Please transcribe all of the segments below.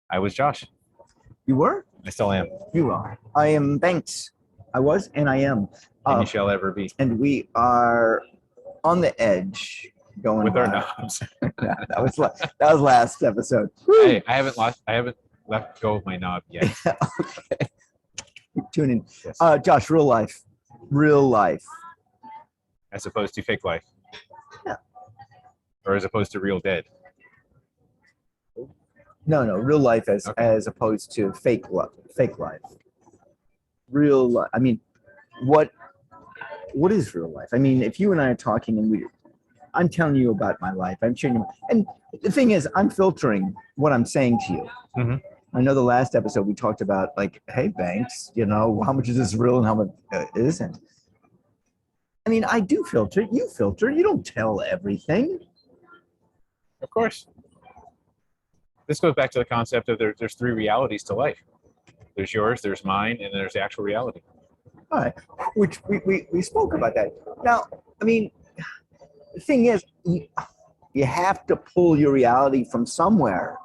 I was Josh. You were? I still am. You are. I am Banks. I was and I am. And you shall ever be. And we are on the edge going With our live. knobs. that was last episode. Hey, I haven't left go of my knob yet. Okay. Tune in. Yes. Josh, real life. Real life. As opposed to fake life. Yeah. Or as opposed to real dead. No, real life as opposed to fake life. Fake life. Real life. I mean, what is real life? I mean, if you and I are talking and I'm telling you about my life, I'm sharing, and the thing is, I'm filtering what I'm saying to you. Mm-hmm. I know the last episode we talked about, like, hey, Banks, how much is this real and how much isn't. I mean, I do filter. You filter. You don't tell everything. Of course. This goes back to the concept of there's three realities to life. There's yours, there's mine, and there's the actual reality. All right, which we spoke about that. Now, I mean, the thing is, you have to pull your reality from somewhere.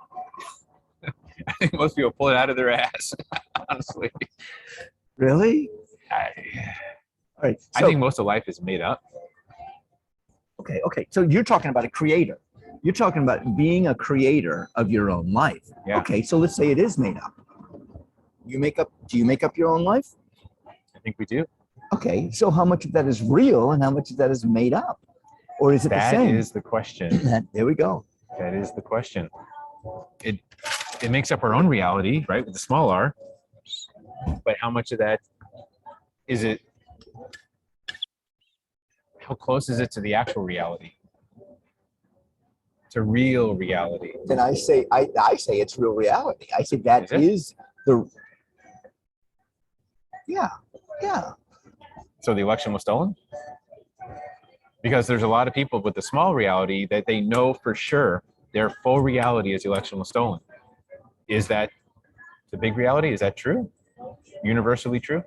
I think most people pull it out of their ass, honestly. Really? All right. So, I think most of life is made up. Okay. So you're talking about a creator. You're talking about being a creator of your own life. Yeah. Okay, so let's say it is made up. Do you make up your own life? I think we do. Okay, so how much of that is real and how much of that is made up? Or is it the same? That is the question. There we go. That is the question. It makes up our own reality, right, with the small r. But how much of that is it? How close is it to the actual reality? To real reality. Then I say it's real reality. I say that is the. Yeah. So the election was stolen? Because there's a lot of people with the small reality that they know for sure their full reality is the election was stolen. Is that the big reality? Is that true? Universally true?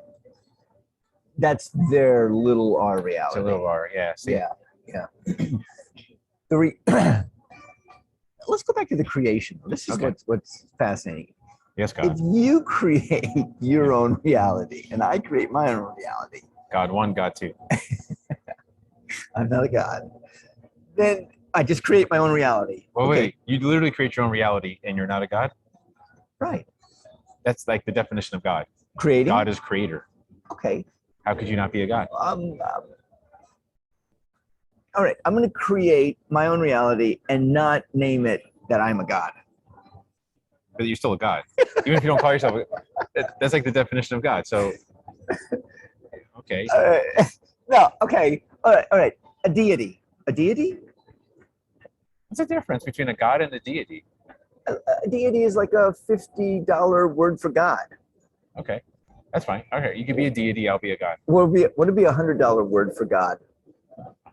That's their little r reality. It's a little r, yeah. See? Yeah. Let's go back to the creation. This is what's fascinating. Yes, God. If you create your own reality and I create my own reality. God one, God two. I'm not a God. Then I just create my own reality. Well, wait, you literally create your own reality and you're not a God? Right. That's like the definition of God. Creating? God is creator. Okay. How could you not be a God? All right, I'm going to create my own reality and not name it that I'm a God. But you're still a God. Even if you don't call yourself that's like the definition of God. So, okay. No, okay. All right. A deity. A deity? What's the difference between a God and a deity? A deity is like a $50 word for God. Okay. That's fine. Okay. You could be a deity, I'll be a God. What would be a $100 word for God?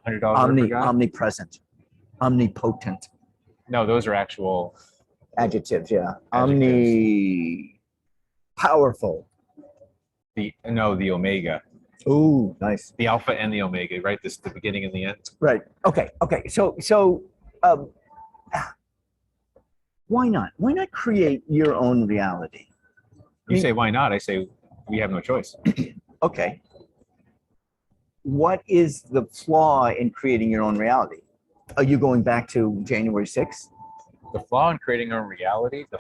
$100 word for God? Omnipresent. Omnipotent. No, those are actual adjectives, yeah. Adjectives. Powerful. The omega. Ooh, nice. The alpha and the omega, right? This the beginning and the end. Right. Okay. So why not? Why not create your own reality? You say why not? I say we have no choice. Okay. What is the flaw in creating your own reality? Are you going back to January 6th? The flaw in creating our own reality, the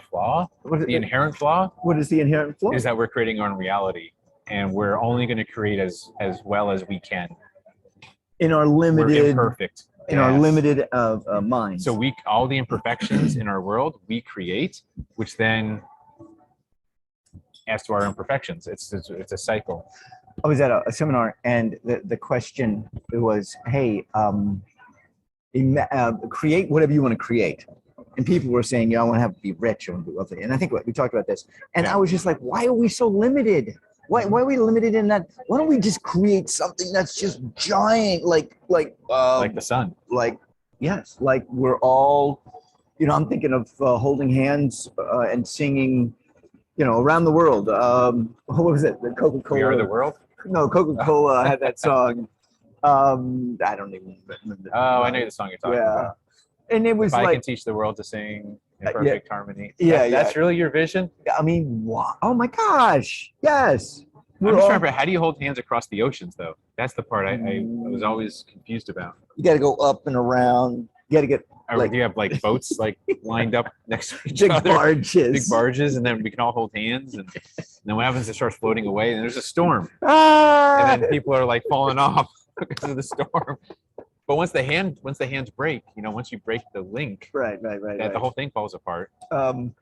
inherent flaw? What is the inherent flaw? Is that we're creating our own reality and we're only going to create as well as we can. In our limited... We're imperfect. In our limited minds. So all the imperfections in our world, we create, which then adds to our imperfections. It's a cycle. I was at a seminar and the question was, hey, create whatever you want to create. And people were saying, I want to have to be rich and be wealthy. And I think we talked about this. And I was just like, why are we so limited? Why are we limited in that? Why don't we just create something that's just giant, like the sun? Yes, like we're all, I'm thinking of holding hands and singing, around the world. What was it? The Coca-Cola. We Are the World? No, Coca-Cola had that song. I don't even remember. Oh, I know the song you're talking about. And it was if I like, can teach the world to sing, in perfect harmony. Yeah, That's really your vision? I mean, wow. Oh my gosh. Yes. I'm just trying to, how do you hold hands across the oceans, though? That's the part I was always confused about. You got to go up and around. You got to get Or do you have like boats like lined up next to each big other? barges. Big barges, and then we can all hold hands. And then what happens? It starts floating away, and there's a storm, Ah! and then people are like falling off because of the storm. But once the hands break, once you break the link, right. the whole thing falls apart. And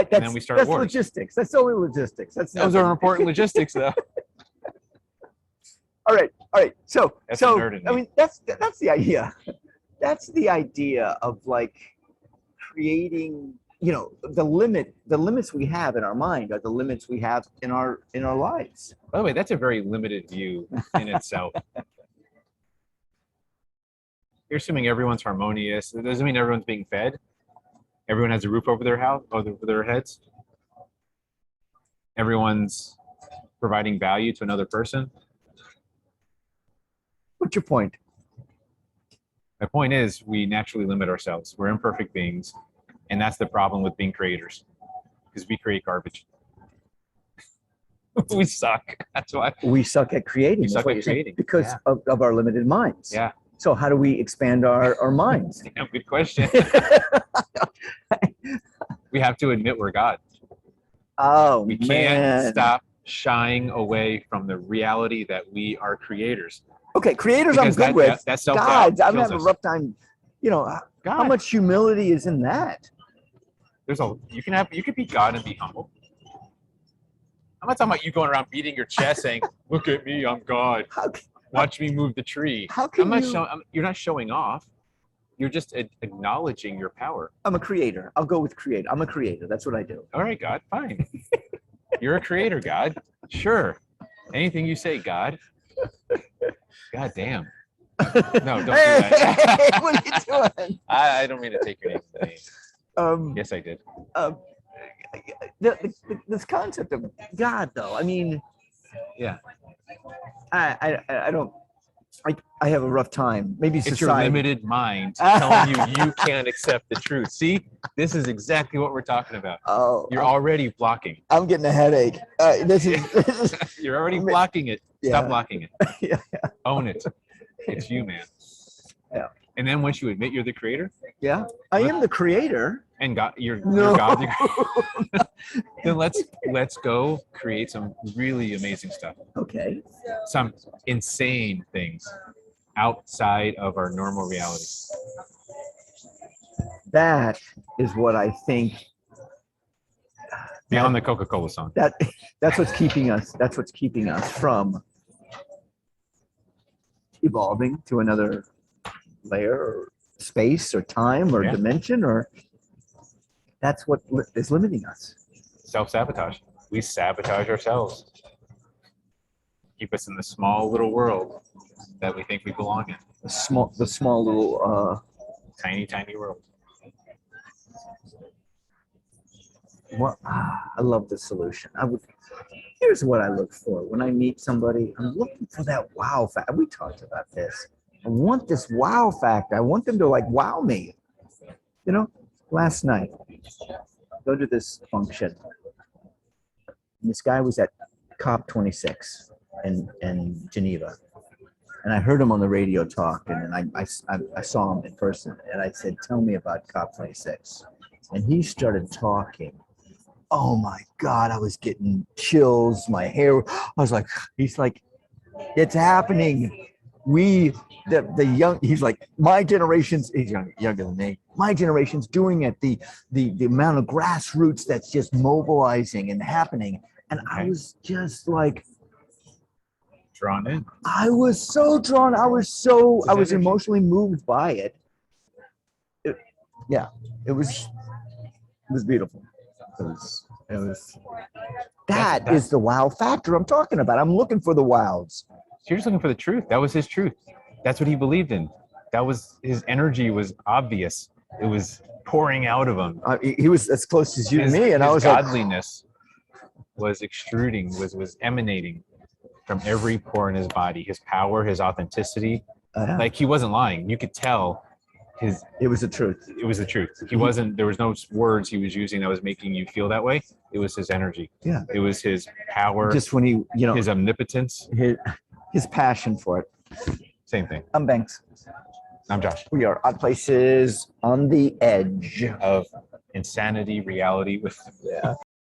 then we start that's wars. Logistics. That's only logistics. Those are important logistics, though. All right. So That's a nerd in me. I mean, that's the idea. That's the idea of like creating. The limits we have in our mind are the limits we have in our lives. By the way, that's a very limited view in itself. You're assuming everyone's harmonious. It doesn't mean everyone's being fed. Everyone has a roof over their house, over their heads. Everyone's providing value to another person. What's your point? My point is, we naturally limit ourselves. We're imperfect beings, and that's the problem with being creators, because we create garbage. We suck. That's why we suck at creating. We suck at creating because of our limited minds. Yeah. So how do we expand our minds? Damn, good question. We have to admit we're God. Oh, we can't stop shying away from the reality that we are creators. Okay, creators I'm good with. That's God, I'm having a rough time. God. How much humility is in that? You could be God and be humble. I'm not talking about you going around beating your chest saying, "Look at me, I'm God. Watch me move the tree." You're not showing off. You're just acknowledging your power. I'm a creator. I'll go with creator. I'm a creator. That's what I do. All right, God, fine. You're a creator, God. Sure. Anything you say, God. God damn. No, don't do that. What are you doing? I don't mean to take your name. Yes, I did. This concept of God, though, I mean, yeah, I don't. I have a rough time. Maybe it's your limited mind telling you can't accept the truth. See, this is exactly what we're talking about. Oh, you're already blocking. I'm getting a headache. This is you're already blocking it. Stop blocking it. Yeah. Own it. It's you, man. Yeah. And then once you admit you're the creator. Yeah, I am the creator. And God, you're God. Then let's go create some really amazing stuff. Okay. Some insane things outside of our normal reality. That is what I think. Beyond the Coca-Cola song. That's what's keeping us. That's what's keeping us from evolving to another layer or space or time or dimension, or that's what is limiting us. Self-sabotage. We sabotage ourselves. Keep us in the small little world that we think we belong in. The small little tiny world. Well, I love the solution. Here's what I look for when I meet somebody. I'm looking for that wow factor. We talked about this. I want this wow factor. I want them to like wow me. Last night, go to this function. And this guy was at COP26 in Geneva. And I heard him on the radio talk, and then I saw him in person, and I said, "Tell me about COP26." And he started talking. Oh my God, I was getting chills. My hair, I was like, he's like, it's happening. The young, he's like, my generation's, he's younger than me. My generation's doing it. The amount of grassroots that's just mobilizing and happening. And I was just like, drawn in. I was so drawn. I was emotionally moved by it. It was beautiful. It was that is the wow factor I'm talking about. I'm looking for the wows. So you're just looking for the truth. That was his truth. That's what he believed in. That was his energy was obvious. It was pouring out of him. He was as close as you to me, and I was godliness was extruding, was emanating from every pore in his body. His power, his authenticity. Like he wasn't lying. You could tell his It was the truth. it was the truth. He wasn't. There was no words he was using that was making you feel that way. It was his energy. Yeah. It was his power. Just when he, His omnipotence. his passion for it. Same thing. I'm Banks. I'm Josh. We are Odd Places on the Edge. Of insanity, reality with